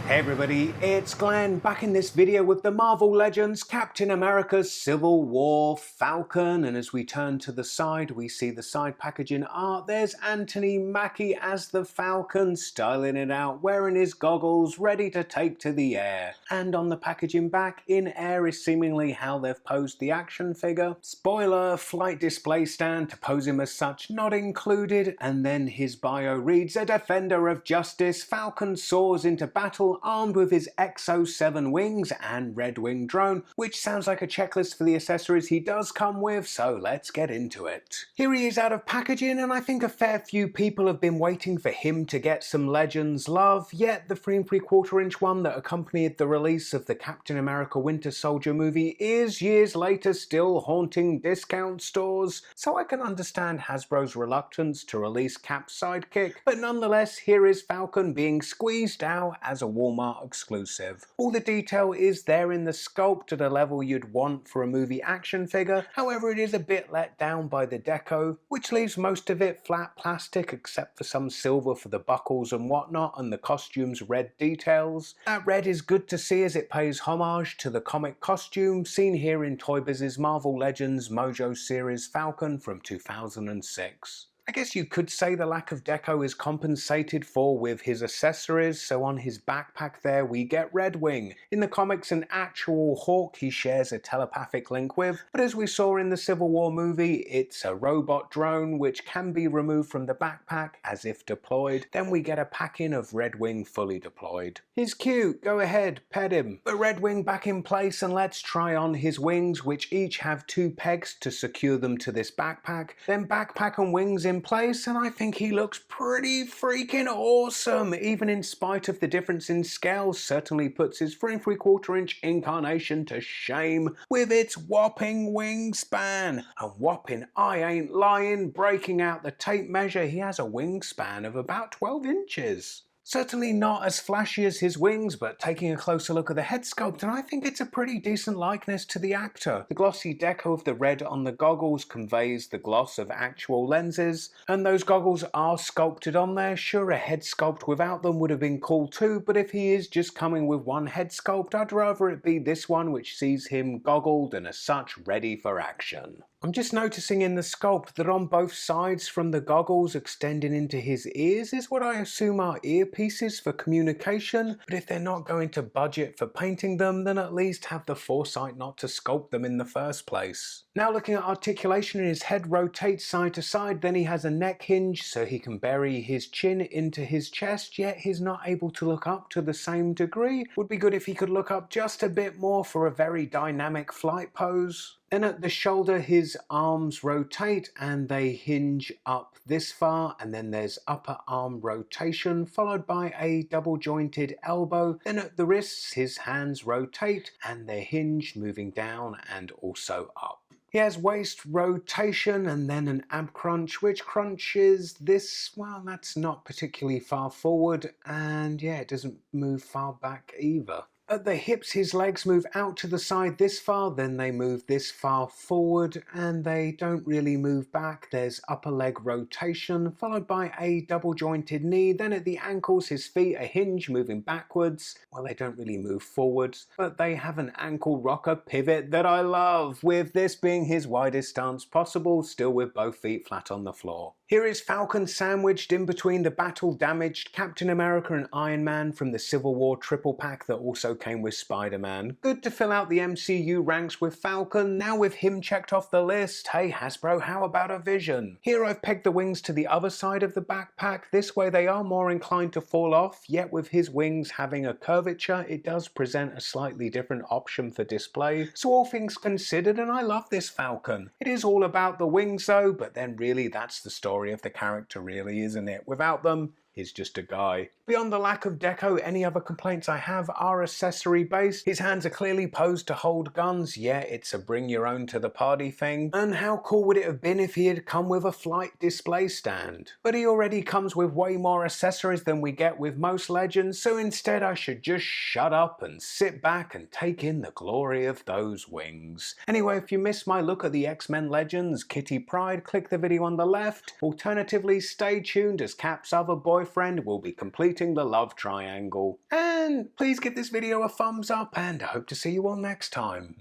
Hey everybody, it's Glenn back in this video with the Marvel Legends Captain America's Civil War Falcon, and as we turn to the side we see the side packaging art. There's Anthony Mackie as the Falcon, styling it out, wearing his goggles, ready to take to the air. And on the packaging back, in air is seemingly how they've posed the action figure. Spoiler, flight display stand to pose him as such not included, and then his bio reads, a defender of justice, Falcon soars into battle armed with his XO7 wings and Red Wing drone, which sounds like a checklist for the accessories he does come with, so let's get into it. Here he is out of packaging, and I think a fair few people have been waiting for him to get some Legends love, yet the 3 3/4 inch one that accompanied the release of the Captain America Winter Soldier movie is years later still haunting discount stores, so I can understand Hasbro's reluctance to release Cap's sidekick, but nonetheless here is Falcon being squeezed out as a Walmart exclusive. All the detail is there in the sculpt at a level you'd want for a movie action figure, however it is a bit let down by the deco, which leaves most of it flat plastic except for some silver for the buckles and whatnot, and the costume's red details. That red is good to see as it pays homage to the comic costume seen here in Toy Biz's Marvel Legends Mojo series Falcon from 2006. I guess you could say the lack of deco is compensated for with his accessories, so on his backpack there we get Red Wing. In the comics an actual Hawk he shares a telepathic link with, but as we saw in the Civil War movie it's a robot drone which can be removed from the backpack as if deployed, then we get a pack-in of Red Wing fully deployed. He's cute, go ahead, pet him. But Red Wing back in place and let's try on his wings, which each have 2 pegs to secure them to this backpack, then backpack and wings in place, and I think he looks pretty freaking awesome, even in spite of the difference in scale. Certainly puts his 3 3/4 inch incarnation to shame with its whopping wingspan. A whopping, I ain't lying, breaking out the tape measure, he has a wingspan of about 12 inches. Certainly not as flashy as his wings, but taking a closer look at the head sculpt, and I think it's a pretty decent likeness to the actor. The glossy deco of the red on the goggles conveys the gloss of actual lenses, and those goggles are sculpted on there. Sure, a head sculpt without them would have been cool too, but if he is just coming with one head sculpt, I'd rather it be this one which sees him goggled and as such ready for action. I'm just noticing in the sculpt that on both sides from the goggles extending into his ears is what I assume are earpieces for communication, but if they're not going to budget for painting them, then at least have the foresight not to sculpt them in the first place. Now looking at articulation, his head rotates side to side, then he has a neck hinge so he can bury his chin into his chest, yet he's not able to look up to the same degree. Would be good if he could look up just a bit more for a very dynamic flight pose. Then at the shoulder his arms rotate and they hinge up this far, and then there's upper arm rotation followed by a double jointed elbow. Then at the wrists his hands rotate and they're hinged, moving down and also up. He has waist rotation and then an ab crunch, which crunches this, well, that's not particularly far forward, and yeah, it doesn't move far back either. At the hips his legs move out to the side this far, then they move this far forward, and they don't really move back. There's upper leg rotation followed by a double jointed knee. Then at the ankles his feet are hinged, moving backwards. Well, they don't really move forwards, but they have an ankle rocker pivot that I love, with this being his widest stance possible, still with both feet flat on the floor. Here is Falcon sandwiched in between the battle-damaged Captain America and Iron Man from the Civil War triple pack that also came with Spider-Man. Good to fill out the MCU ranks with Falcon. Now with him checked off the list, hey Hasbro, how about a vision? Here I've pegged the wings to the other side of the backpack. This way they are more inclined to fall off, yet with his wings having a curvature, it does present a slightly different option for display. So all things considered, and I love this Falcon. It is all about the wings though, but then really that's the story of the character really, isn't it? Without them, he's just a guy. Beyond the lack of deco, any other complaints I have are accessory base. His hands are clearly posed to hold guns, yeah, it's a bring your own to the party thing. And how cool would it have been if he had come with a flight display stand? But he already comes with way more accessories than we get with most Legends, so instead I should just shut up and sit back and take in the glory of those wings. Anyway, if you missed my look at the X-Men Legends Kitty Pryde, click the video on the left. Alternatively, stay tuned as Cap's other boyfriend boyfriend will be completing the love triangle. And please give this video a thumbs up, and I hope to see you all next time.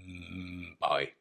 Bye.